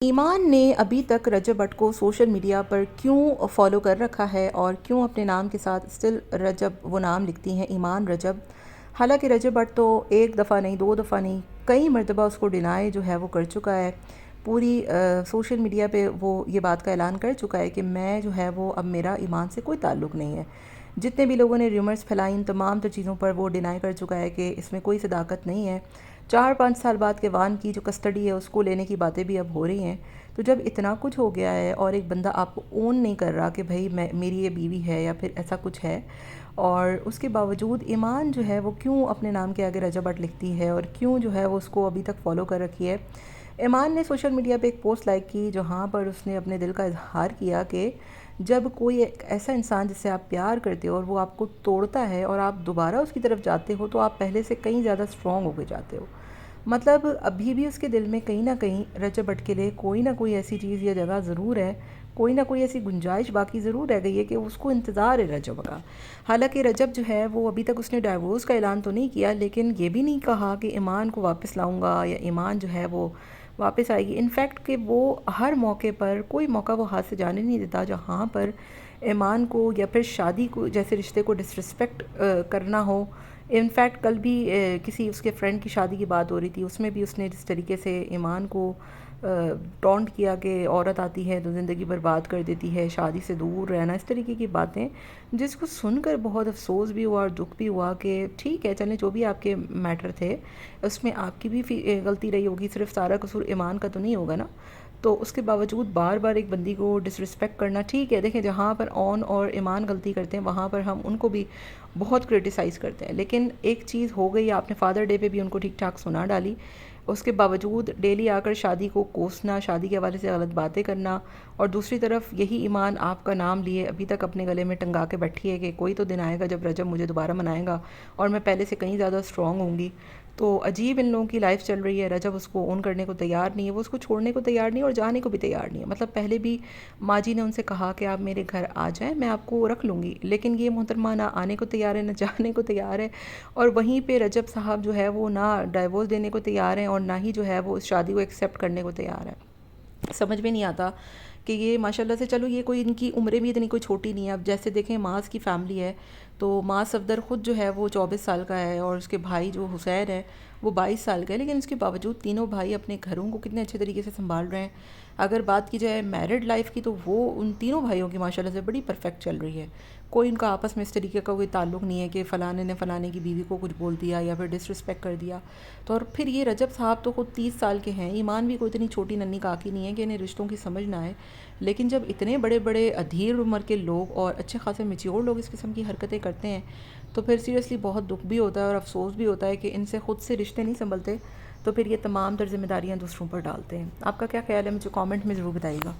ایمان نے ابھی تک رجب بٹ کو سوشل میڈیا پر کیوں فالو کر رکھا ہے اور کیوں اپنے نام کے ساتھ اسٹل رجب وہ نام لکھتی ہیں ایمان رجب؟ حالانکہ رجب بٹ تو ایک دفعہ نہیں، دو دفعہ نہیں، کئی مرتبہ اس کو ڈینائی جو ہے وہ کر چکا ہے. پوری سوشل میڈیا پہ وہ یہ بات کا اعلان کر چکا ہے کہ میں جو ہے وہ اب میرا ایمان سے کوئی تعلق نہیں ہے. جتنے بھی لوگوں نے ریومرز پھیلائی ان تمام تر چیزوں پر وہ ڈینائی کر چکا ہے کہ اس میں کوئی صداقت نہیں ہے. 4-5 سال بعد کے وان کی جو کسٹڈی ہے اس کو لینے کی باتیں بھی اب ہو رہی ہیں. تو جب اتنا کچھ ہو گیا ہے اور ایک بندہ آپ کو اون نہیں کر رہا کہ بھائی میری یہ بیوی ہے یا پھر ایسا کچھ ہے، اور اس کے باوجود ایمان جو ہے وہ کیوں اپنے نام کے آگے رجب بٹ لکھتی ہے اور کیوں جو ہے وہ اس کو ابھی تک فالو کر رکھی ہے. ایمان نے سوشل میڈیا پہ ایک پوسٹ لائک کی جہاں پر اس نے اپنے دل کا اظہار کیا کہ جب کوئی ایک ایسا انسان جس سے آپ پیار کرتے ہو اور وہ آپ کو توڑتا ہے اور آپ دوبارہ اس کی طرف جاتے ہو تو آپ پہلے سے کہیں زیادہ اسٹرانگ ہو کے جاتے ہو. مطلب ابھی بھی اس کے دل میں کہیں نہ کہیں رجب بٹ کے لیے کوئی نہ کوئی ایسی چیز یا جگہ ضرور ہے، کوئی نہ کوئی ایسی گنجائش باقی ضرور رہ گئی ہے کہ اس کو انتظار ہے رجب کا. حالانکہ رجب جو ہے وہ ابھی تک اس نے ڈائیورس کا اعلان تو نہیں کیا، لیکن یہ بھی نہیں کہا کہ ایمان کو واپس لاؤں گا یا ایمان جو ہے وہ واپس آئے گی. انفیکٹ کہ وہ ہر موقع پر کوئی موقع وہ ہاتھ سے جانے نہیں دیتا جہاں پر ایمان کو یا پھر شادی کو جیسے رشتے کو ڈسرسپیکٹ کرنا ہو. انفیکٹ کل بھی کسی اس کے فرینڈ کی شادی کی بات ہو رہی تھی، اس میں بھی اس نے جس طریقے سے ایمان کو ٹونٹ کیا کہ عورت آتی ہے تو زندگی برباد کر دیتی ہے، شادی سے دور رہنا، اس طریقے کی باتیں جس کو سن کر بہت افسوس بھی ہوا اور دکھ بھی ہوا کہ ٹھیک ہے چلیں جو بھی آپ کے میٹر تھے اس میں آپ کی بھی غلطی رہی ہوگی، صرف سارا قصور ایمان کا تو نہیں ہوگا نا. تو اس کے باوجود بار بار ایک بندی کو ڈسرسپیکٹ کرنا ٹھیک ہے. دیکھیں جہاں پر اون اور ایمان غلطی کرتے ہیں وہاں پر ہم ان کو بھی بہت کرٹیسائز کرتے ہیں، لیکن ایک چیز ہو گئی، آپ نے فادر ڈے پہ بھی ان کو ٹھیک ٹھاک سنا ڈالی، اس کے باوجود ڈیلی آ کر شادی کو کوسنا، شادی کے حوالے سے غلط باتیں کرنا، اور دوسری طرف یہی ایمان آپ کا نام لیے ابھی تک اپنے گلے میں ٹنگا کے بیٹھی ہے کہ کوئی تو دن آئے گا جب رجب مجھے دوبارہ منائے گا اور میں پہلے سے کہیں زیادہ اسٹرانگ ہوں گی. تو عجیب ان لوگوں کی لائف چل رہی ہے. رجب اس کو اون کرنے کو تیار نہیں ہے، وہ اس کو چھوڑنے کو تیار نہیں اور جانے کو بھی تیار نہیں ہے. مطلب پہلے بھی ماجی نے ان سے کہا کہ آپ میرے گھر آ جائیں میں آپ کو رکھ لوں گی، لیکن یہ محترمہ نہ آنے کو تیار ہے نہ جانے کو تیار ہے. اور وہیں پہ رجب صاحب جو ہے وہ نہ ڈائیورس دینے کو تیار ہیں اور نہ ہی جو ہے وہ اس شادی کو ایکسیپٹ کرنے کو تیار ہے. سمجھ میں نہیں آتا کہ یہ ماشاءاللہ سے، چلو یہ کوئی ان کی عمریں بھی اتنی کوئی چھوٹی نہیں ہے. اب جیسے دیکھیں معاذ کی فیملی ہے تو معاذ صفدر خود جو ہے وہ 24 سال کا ہے اور اس کے بھائی جو حسین ہے وہ 22 سال کا ہے، لیکن اس کے باوجود تینوں بھائی اپنے گھروں کو کتنے اچھے طریقے سے سنبھال رہے ہیں. اگر بات کی جائے میرڈ لائف کی تو وہ ان تینوں بھائیوں کی ماشاءاللہ سے بڑی پرفیکٹ چل رہی ہے. کوئی ان کا آپس میں اس طریقے کا کوئی تعلق نہیں ہے کہ فلانے نے فلانے کی بیوی کو کچھ بول دیا یا پھر ڈس رسپیکٹ کر دیا. تو اور پھر یہ رجب صاحب تو خود 30 سال کے ہیں، ایمان بھی کوئی اتنی چھوٹی ننھی کاکی نہیں ہے کہ انہیں رشتوں کی سمجھ نہ آئے. لیکن جب اتنے بڑے بڑے ادھیر عمر کے لوگ اور اچھے خاصے میچیور لوگ اس قسم کی حرکتیں کرتے ہیں تو پھر سیریسلی بہت دکھ بھی ہوتا ہے اور افسوس بھی ہوتا ہے کہ ان سے خود سے رشتے نہیں سنبھلتے تو پھر یہ تمام تر ذمہ داریاں دوسروں پر ڈالتے ہیں. آپ کا کیا خیال ہے؟ مجھے کامنٹ میں ضرور بتائیے گا.